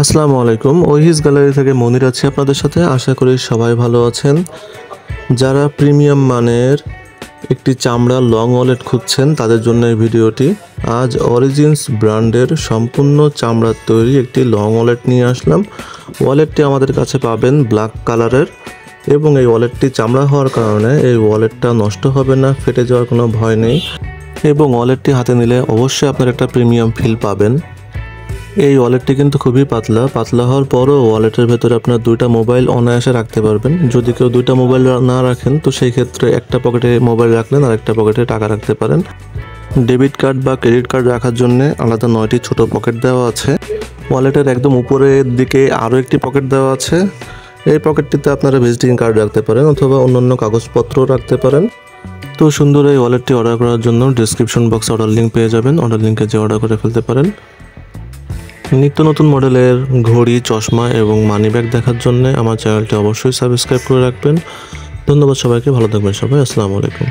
আসসালামু আলাইকুম। ওহিস গ্যালারি থেকে মনির আছি আপনাদের সাথে। আশা করি সবাই ভালো আছেন। যারা প্রিমিয়াম মানের একটি চামড়া লং ওয়ালেট খুঁজছেন তাদের জন্য এই ভিডিওটি। আজ অরিজিনস ব্র্যান্ডের সম্পূর্ণ চামড়ার তৈরি একটি লং ওয়ালেট নিয়ে আসলাম। ওয়ালেটটি আমাদের কাছে পাবেন ব্ল্যাক কালারের এবং এই ওয়ালেটটি চামড়া হওয়ার কারণে এই ওয়ালেটটা নষ্ট হবে না, ফেটে যাওয়ার কোনো ভয় নেই এবং ওয়ালেটটি হাতে নিলে অবশ্যই আপনার একটা প্রিমিয়াম ফিল পাবেন। এই ওয়ালেটটি কিন্তু খুবই পাতলা হওয়ার পরও ওয়ালেটের ভেতরে আপনার দুইটা মোবাইল অনায়াসে রাখতে পারবেন। যদি কেউ দুইটা মোবাইল না রাখেন তো সেই ক্ষেত্রে একটা পকেটে মোবাইল রাখলেন আর একটা পকেটে টাকা রাখতে পারেন। ডেবিট কার্ড বা ক্রেডিট কার্ড রাখার জন্য আলাদা 9টি ছোট পকেট দেওয়া আছে। ওয়ালেটের একদম উপরের দিকে আরও একটি পকেট দেওয়া আছে। এই পকেটটিতে আপনারা ভিজিটিং কার্ড রাখতে পারেন অথবা অন্যান্য কাগজপত্র রাখতে পারেন। তো সুন্দর এই ওয়ালেটটি অর্ডার করার জন্য ডেসক্রিপশন বক্সে অর্ডার লিঙ্ক পেয়ে যাবেন। অর্ডার লিঙ্কে যে অর্ডার করে ফেলতে পারেন। নিত্য নতুন মডেলের ঘড়ি, চশমা এবং মানি ব্যাগ দেখার জন্য আমার চ্যানেলটি অবশ্যই সাবস্ক্রাইব করে রাখবেন। ধন্যবাদ সবাইকে, ভালো থাকবেন সবাই। আসসালামু আলাইকুম।